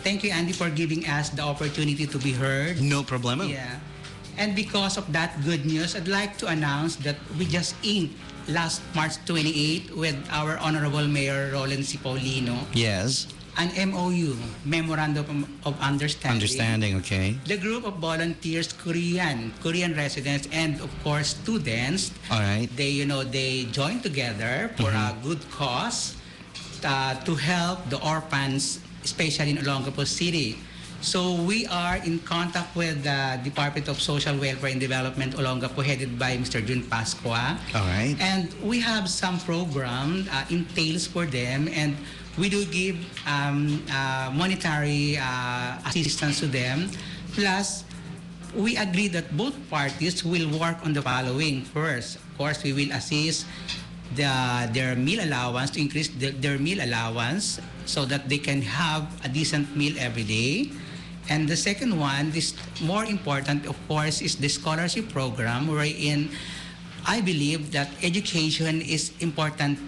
thank you, Andy, for giving us the opportunity to be heard. No problemo. Yeah. And because of that good news, I'd like to announce that we just inked last March 28 with our Honorable Mayor Roland Cipollino Yes. an MOU, Memorandum of Understanding. Okay. The group of volunteers, Korean residents, and of course students, All right. they joined together for a good cause to help the orphans, especially in Olongapo City. So we are in contact with the Department of Social Welfare and Development Olongapo, headed by Mr. Jun Pasqua. All right. And we have some program entails for them, and we do give monetary assistance to them. Plus, we agree that both parties will work on the following. First, of course, we will assist their meal allowance, to increase their meal allowance so that they can have a decent meal every day. And the second one, this more important, of course, is the scholarship program, wherein I believe that education is important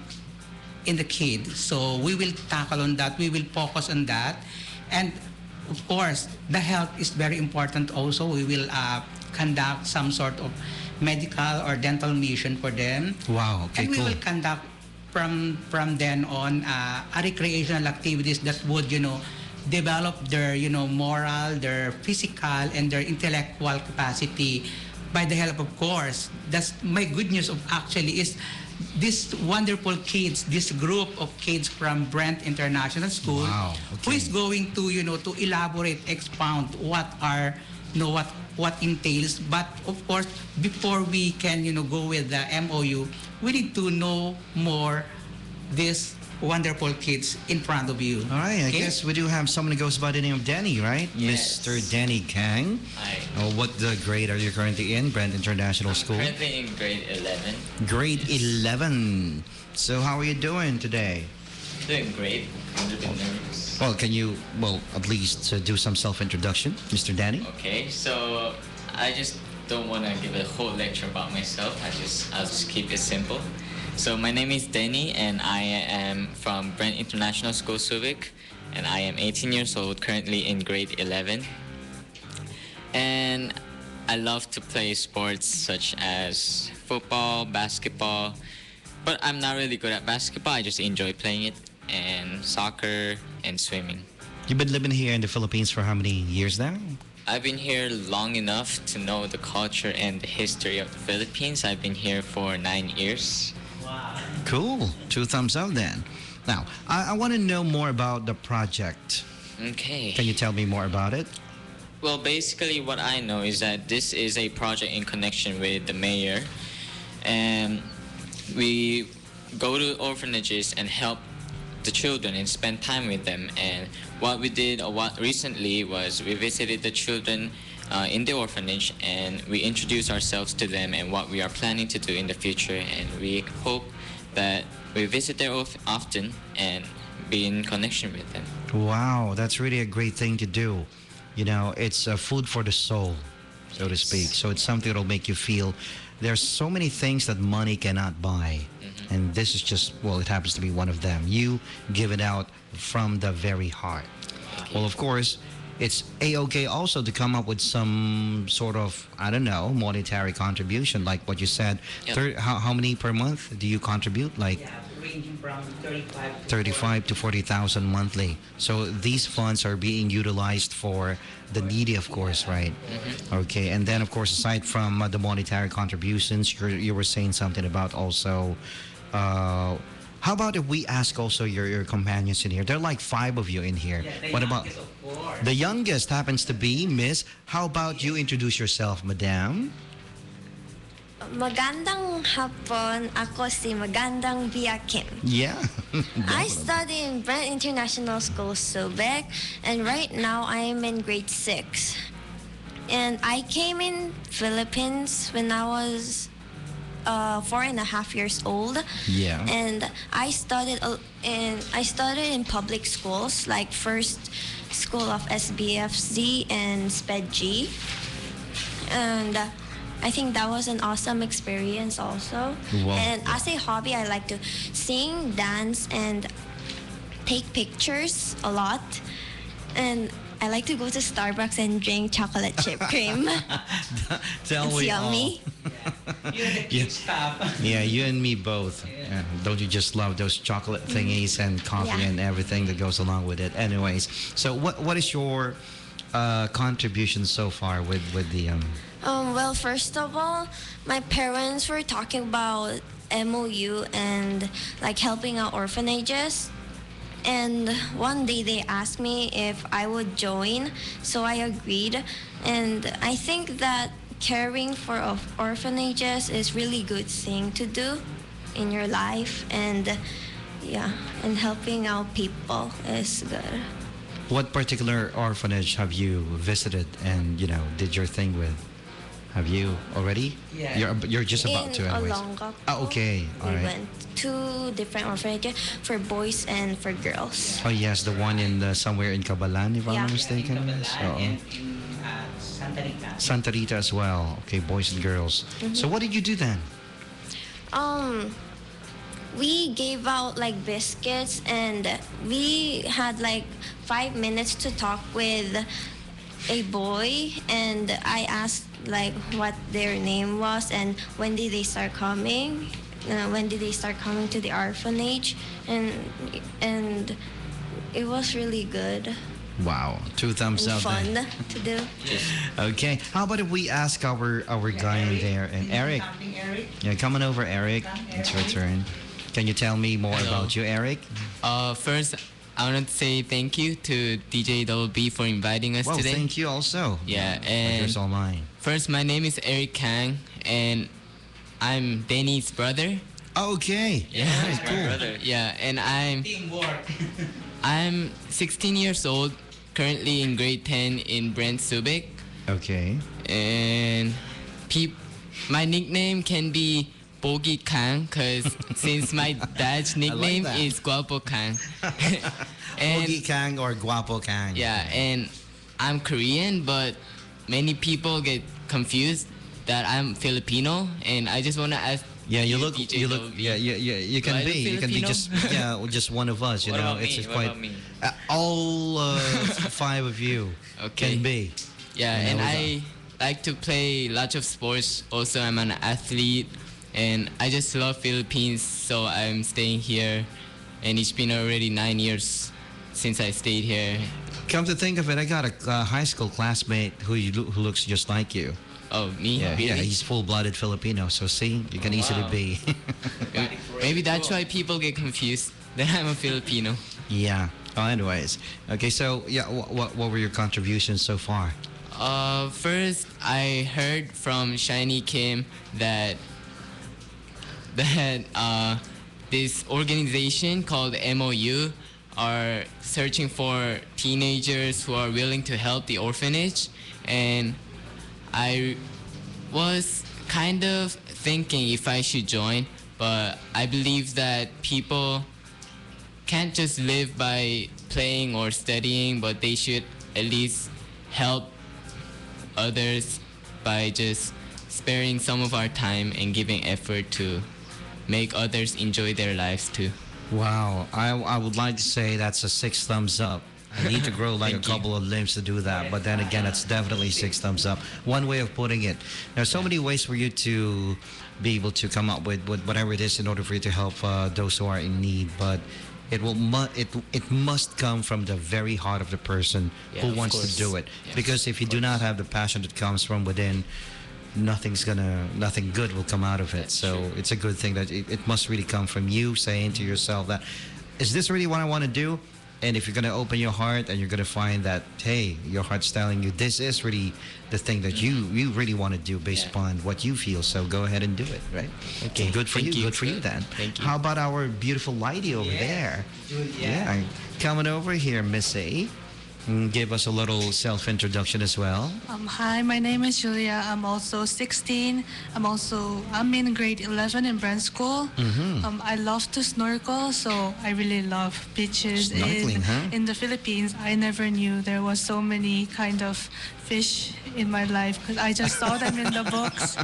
in the kid. So we will tackle on that. We will focus on that. And of course, the health is very important also. We will conduct some sort of medical or dental mission for them. Wow. Okay. And we Cool. will conduct from then on recreational activities that would, develop their, moral, their physical, and their intellectual capacity by the help, of course. That's my good news of actually is these wonderful kids, this group of kids from Brent International School, Wow, who okay. is going to, to elaborate, expound what are, what entails. But of course, before we can, go with the MOU, we need to know more this wonderful kids in front of you. All right. I Okay? guess we do have someone who goes by the name of Danny, right? Yes. Mr. Danny Kang. Hi. What grade are you currently in? Brent International School. Currently in grade 11. Grade 11. So how are you doing today? Doing great. A little bit nervous. Well, can you, at least do some self-introduction, Mr. Danny? Okay, so I just don't want to give a whole lecture about myself. I'll just keep it simple. So my name is Danny, and I am from Brent International School, Subic, and I am 18 years old, currently in grade 11. And I love to play sports such as football, basketball, but I'm not really good at basketball. I just enjoy playing it, and soccer and swimming. You've been living here in the Philippines for how many years now? I've been here long enough to know the culture and the history of the Philippines. I've been here for 9 years. Cool. 2 thumbs up then. Now, I want to know more about the project. Okay. Can you tell me more about it? Well, basically what I know is that this is a project in connection with the mayor. And we go to orphanages and help the children and spend time with them. And what we did recently was we visited the children in the orphanage, and we introduced ourselves to them and what we are planning to do in the future. And we hope that we visit there often and be in connection with them. Wow, that's really a great thing to do. It's food for the soul, so to speak. So it's something that'll make you feel there's so many things that money cannot buy. Mm-hmm. And this is just, it happens to be one of them. You give it out from the very heart. Well, of course, it's A-OK also to come up with some sort of, monetary contribution, like what you said. Yep. How many per month do you contribute? Like Yeah, ranging from 35 to 40,000 monthly. So these funds are being utilized for the needy, of course, right? Mm-hmm. Okay, and then of course, aside from the monetary contributions, you were saying something about also. How about if we ask also your companions in here? There are like 5 of you in here. Yeah, What about the youngest? Happens to be Miss. How about you introduce yourself, Madam? Magandang hapon. Ako si Magandang Via Kim. Yeah. I study in Brent International School, Subic, and right now I am in grade 6. And I came in Philippines when I was 4.5 years old. Yeah. And I studied in public schools, like first school of SBFZ and SPED-G. And I think that was an awesome experience also. Wow. And as a hobby, I like to sing, dance, and take pictures a lot. And I like to go to Starbucks and drink chocolate chip cream. Tell It's me yummy. You're the cute stuff. Yeah, you and me both. Yeah. Don't you just love those chocolate thingies and coffee Yeah. and everything that goes along with it? Anyways, so what is your contribution so far with the Well, first of all, my parents were talking about MOU and like helping out orphanages. And one day they asked me if I would join, so I agreed. And I think that caring for orphanages is really good thing to do in your life, and yeah, and helping out people is good. what particular orphanage have you visited and did your thing with? Have you already? Yeah. You're just about In to anyways. Olongapo, Okay, all we right. went two different orphanages for boys and for girls. Oh yes, the one in somewhere in Cabalan, if I'm Yeah. not mistaken. In Yes. Cabalan Oo. and in Santa Rita. Santa Rita as well. Okay, boys and girls. So what did you do then? We gave out like biscuits, and we had like 5 minutes to talk with a boy, and I asked like what their name was and when did they start coming. When did they start coming to the orphanage, and it was really good Wow, 2 thumbs and up. fun Then. to do. Okay, how about if we ask our guy in there and Eric? Something, Eric? Yeah, coming over, Eric. It's your turn. Can you tell me more Hello. about you, Eric? First, I want to say thank you to DJ Double B for inviting us Well, today. thank you also. Yeah, Here's and all mine. first, my name is Eric Kang, and I'm Danny's brother. Okay. Yeah, Alright, My cool. brother. Yeah, and I'm Teamwork. 16 years old, currently in grade 10 in Brent, Subic, Okay. and my nickname can be Bogi Kang, because since my dad's nickname that. is Guapo Kang. Ogie Kang or Guapo Kang. Yeah, and I'm Korean, but many people get confused that I'm Filipino, and I just want to ask. Yeah, you look. DJ You look. Double B, Yeah, you Do can I look be. You can be Filipino? just just one of us. You What know, about it's me? just What quite. about me? All 5 of you Okay. can be. Yeah, You and know, I like to play lots of sports. Also, I'm an athlete, and I just love Philippines, so I'm staying here. And it's been already 9 years since I stayed here. Come to think of it, I got a high school classmate who looks just like you. Oh, me? Yeah, Really? he's full-blooded Filipino. So see, you can easily wow. be. Maybe that's why people get confused that I'm a Filipino. Yeah. Oh, anyways. Okay, so yeah, what were your contributions so far? First, I heard from Shiny Kim that this organization called MOU are searching for teenagers who are willing to help the orphanage, and I was kind of thinking if I should join, but I believe that people can't just live by playing or studying, but they should at least help others by just sparing some of our time and giving effort to make others enjoy their lives too. Wow, I would like to say that's a 6 thumbs up. I need to grow like a Thank you. couple of limbs to do that, but then again, it's definitely 6 thumbs up. One way of putting it. There's so many ways for you to be able to come up with whatever it is in order for you to help those who are in need, but it must come from the very heart of the person Yeah, who of wants course. to do it. Yeah, Because if you do not have the passion that comes from within, nothing good will come out of it. That's So true. it's a good thing that it must really come from you saying to yourself that, is this really what I want to do? And if you're going to open your heart and you're going to find that, hey, your heart's telling you this is really the thing that you really want to do based Yeah. upon what you feel, so go ahead and do it, right? Okay, Good for thank you. you. Good for you then. Thank you. How about our beautiful lady over there? Yeah. Coming over here, Miss A. Give us a little self-introduction as well. Hi, my name is Julia. I'm also 16. I'm in grade 11 in Brent School. I love to snorkel, so I really love beaches Snorkeling, huh? in the Philippines. I never knew there was so many kind of fish in my life because I just saw them in the books.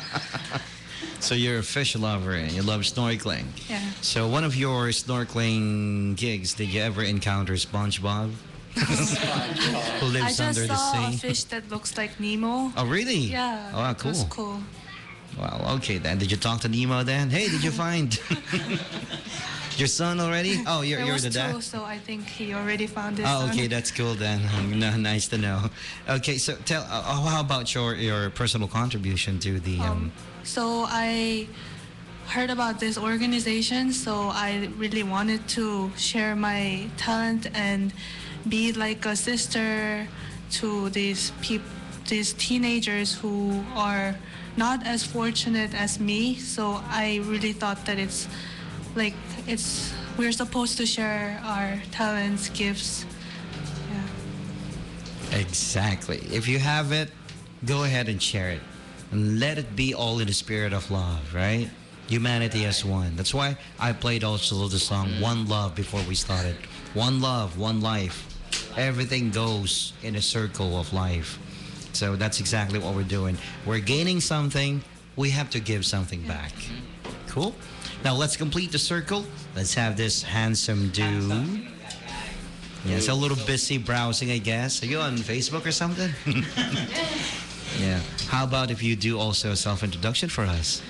So you're a fish lover and you love snorkeling. Yeah. So one of your snorkeling gigs, did you ever encounter SpongeBob? Who I lives just under the saw a sea? fish that looks like Nemo. Oh, really? Yeah, Oh, it was cool. cool. Well, okay then. Did you talk to Nemo then? Hey, did you find your son already? Oh, you're There you're was the dad. two, so I think he already found his Oh, son. okay, that's cool then. Nice to know. Okay, so tell. How about your personal contribution to the? So I heard about this organization, so I really wanted to share my talent and be like a sister to these teenagers who are not as fortunate as me. So I really thought that like we're supposed to share our talents, gifts. Yeah. Exactly. If you have it, go ahead and share it, and let it be all in the spirit of love, right? Humanity as one. That's why I played also the song "One Love" before we started. One love, one life. Everything goes in a circle of life. So that's exactly what we're doing. We're gaining something, we have to give something back. Cool? Now let's complete the circle. Let's have this handsome dude. Yes, a little busy browsing, I guess. Are you on Facebook or something? Yeah. How about if you do also a self-introduction for us?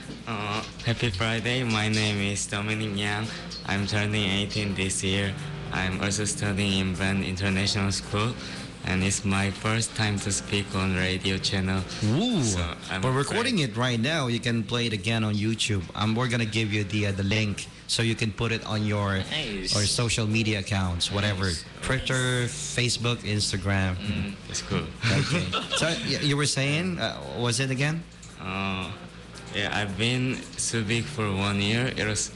Happy Friday. My name is Damian. I'm turning 18 this year. I'm also studying in Brent International School, and it's my first time to speak on radio channel. Ooh, So I'm we're recording afraid. it right now. You can play it again on YouTube. We're gonna give you the link so you can put it on your Nice. or social media accounts, whatever, Twitter, Facebook, Instagram. It's cool. Okay. So you were saying, was it again? Yeah, I've been Subic for 1 year. It was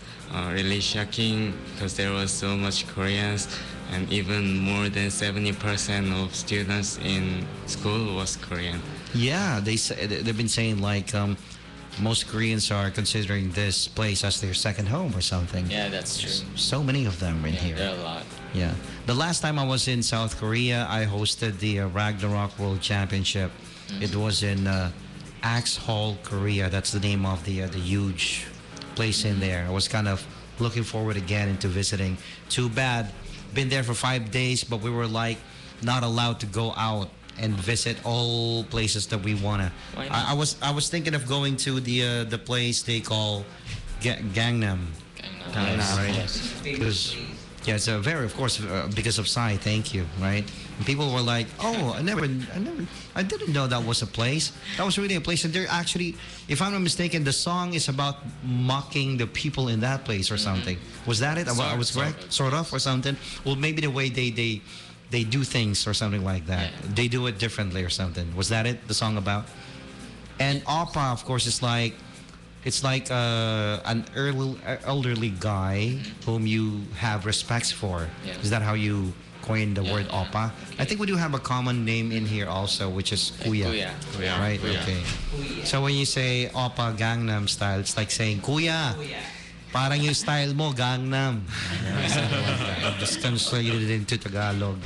really shocking because there was so much Koreans, and even more than 70% of students in school was Korean. Yeah, they've been saying like most Koreans are considering this place as their second home or something. Yeah, that's true. So many of them in Yeah, here. there are a lot. Yeah. The last time I was in South Korea, I hosted the Ragnarok World Championship. It was in Axe Hall, Korea. That's the name of the huge place in there. I was kind of looking forward again into visiting. Too bad. Been there for 5 days, but we were like not allowed to go out and visit all places that we wanna. Why not? I was thinking of going to the place they call Gangnam. Gangnam. Yes, right. Yes. Because yeah, it's a very, of course, because of Psy. Thank you, right? And people were like, "Oh, I didn't know that was a place. That was really a place." And they're actually, if I'm not mistaken, the song is about mocking the people in that place or something. Was that it? I was correct, sort of, or something. Well, maybe the way they do things or something like that. Yeah. They do it differently or something. Was that it? The song about? And oppa, of course, is like. It's like an elderly guy whom you have respects for. Yeah. Is that how you coined the Yeah, word yeah. oppa? I think we do have a common name in here also, which is kuya. Kuya. Right? Kuya. Okay. So when you say oppa Gangnam style, it's like saying kuya. Parang yung style mo, Gangnam. Something like that. Just translated into Tagalog.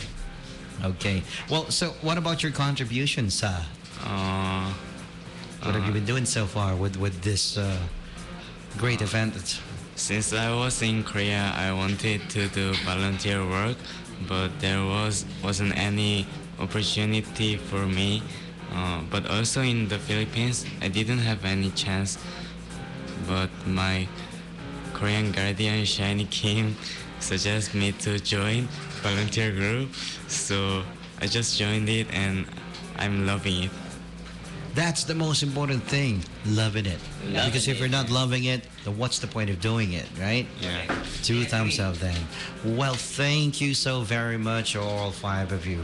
Okay. Well, so what about your contribution, Sa? What have you been doing so far with this great event? Since I was in Korea, I wanted to do volunteer work, but there wasn't any opportunity for me. But also in the Philippines, I didn't have any chance. But my Korean guardian, Shiny Kim, suggested me to join volunteer group. So I just joined it, and I'm loving it. That's the most important thing, loving it. Because if you're not loving it, then what's the point of doing it, right? Yeah. 2 thumbs up then. Well, thank you so very much, all 5 of you.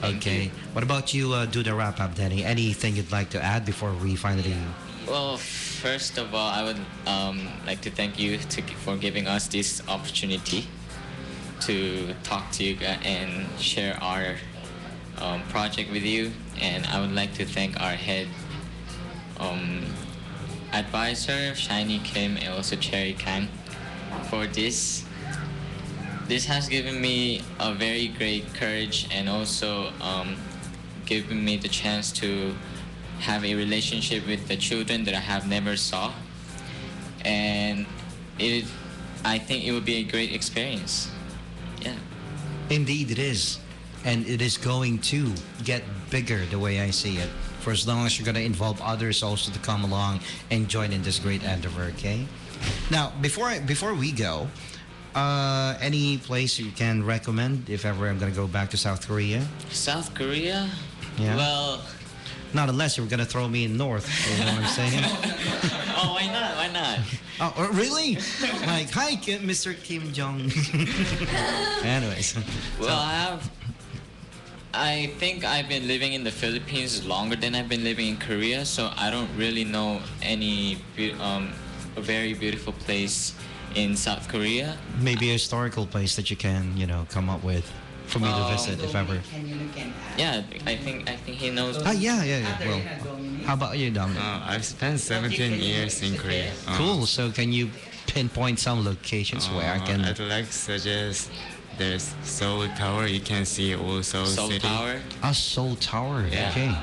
Okay. What about you, do the wrap up, Danny? Anything you'd like to add before we finally... Well, first of all, I would like to thank you for giving us this opportunity to talk to you and share our project with you. And I would like to thank our head advisor, Shiny Kim, and also Cherry Kang for this. This has given me a very great courage and also given me the chance to have a relationship with the children that I have never saw. And I think it would be a great experience. Yeah. Indeed, it is. and it is going to get bigger the way I see it. For as long as you're going to involve others also to come along and join in this great endeavor. Okay. Now, before we go, any place you can recommend if ever I'm going to go back to South Korea? South Korea? Yeah. Well, Not unless you're going to throw me in North. You know what I'm saying? oh, why not? Why not? Oh, really? Like, hi, Mr. Kim Jong. Anyways. Well, I think I've been living in the Philippines longer than I've been living in Korea, so I don't really know any a very beautiful place in South Korea. Maybe a historical place that you can, come up with for me to visit if ever. Yeah, I think he knows. Yeah. Well, how about you, Dominic? I've spent 17 years in Korea. Cool. So can you pinpoint some locations where I can? I'd like to suggest there's Seoul Tower. You can see all Seoul Seoul City. Tower. Seoul Tower. Yeah. Okay.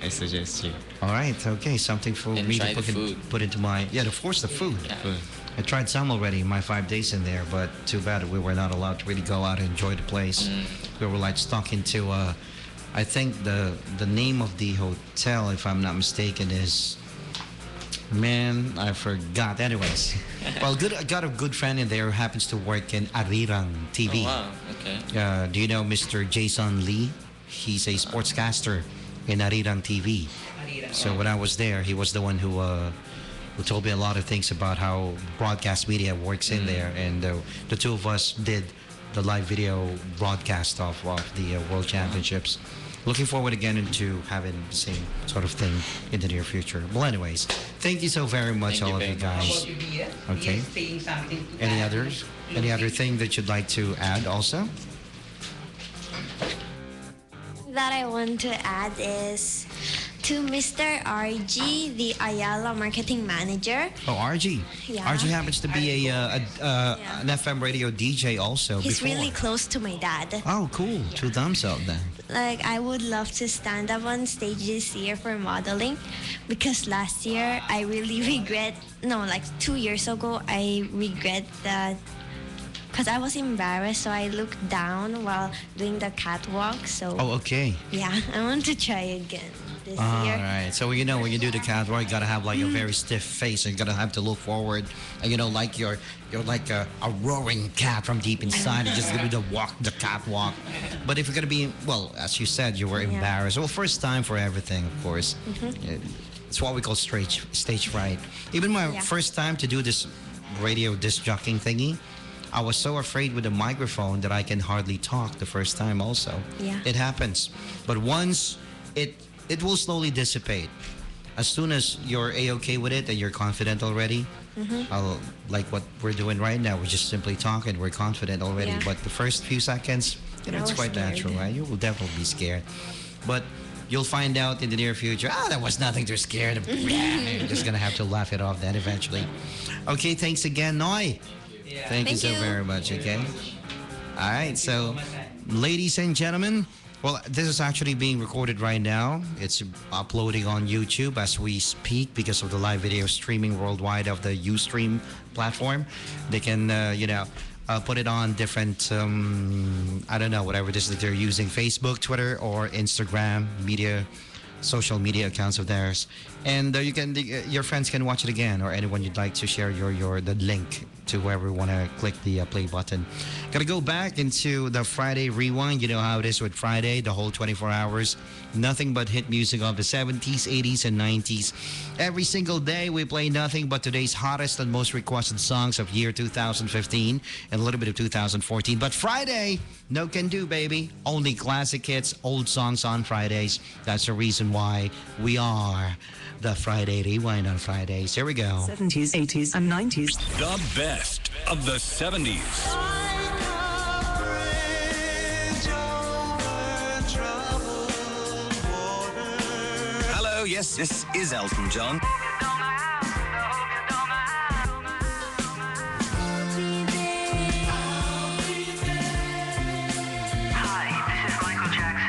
I suggest you. All right. Okay. Something for And me try to the food. put into my. Yeah, of course, the food. Yeah. Food. I tried some already in my 5 days in there, but too bad we were not allowed to really go out and enjoy the place. We were like stuck into, I think the name of the hotel, if I'm not mistaken, is, man, I forgot. Anyways, well, I got a good friend in there who happens to work in Arirang TV. Oh, wow. Okay. Do you know Mr. Jason Lee? He's a sportscaster in Arirang TV. So when I was there, he was the one who told me a lot of things about how broadcast media works in there, and the two of us did the live video broadcast of the World Championships. Looking forward again into having the same sort of thing in the near future. Well, anyways, thank you so very much, Thank you all of you very guys. Okay. Any others? Any other thing that you'd like to add also? That I want to add is to Mr. RG, the Ayala marketing manager. Oh, RG. Yeah. RG happens to be an FM radio DJ also. He's before. really close to my dad. Oh, cool. 2 thumbs up then. Like, I would love to stand up on stage this year for modeling because last year I really regret, 2 years ago, I regret that because I was embarrassed, so I looked down while doing the catwalk. So, Oh, okay. yeah, I want to try again this All year. right. So when you do the catwalk, you gotta have like a very stiff face, and you gotta have to look forward, and like you're like a roaring cat from deep inside, and just gonna do the catwalk. But if you're gonna be, well, as you said, you were embarrassed. Well, first time for everything, of course. It's what we call stage fright. Even my first time to do this radio disc jockeying thingy, I was so afraid with the microphone that I can hardly talk the first time also. Yeah. It happens. But once it will slowly dissipate. As soon as you're A-okay with it and you're confident already, like what we're doing right now, we're just simply talking, we're confident already. Yeah. But the first few seconds, I it's was quite scared. natural, right? You will definitely be scared. But you'll find out in the near future, that was nothing to scare. You're just going to have to laugh it off then eventually. Okay, thanks again, Noi. Thank you so very much, okay? All right, so ladies and gentlemen, well, this is actually being recorded right now. It's uploading on YouTube as we speak because of the live video streaming worldwide of the Ustream platform. They can, put it on different, I don't know, whatever it is that they're using, Facebook, Twitter, or Instagram, social media accounts of theirs, and your friends can watch it again, or anyone you'd like to share the link to wherever you want to click the play button. Gotta go back into the Friday rewind. You know how it is with Friday, the whole 24 hours, nothing but hit music of the 70s, 80s, and 90s. Every single day we play nothing but today's hottest and most requested songs of year 2015 and a little bit of 2014. But Friday, no can do, baby. Only classic hits, old songs on Fridays. That's the reason why we are the Friday Rewind on Fridays. Here we go. 70s, 80s, and 90s. The best of the 70s. Hello, yes, this is Elton John.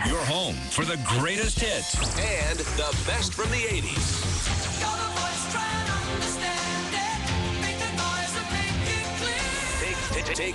Your home for the greatest hits And the best from the 80s. take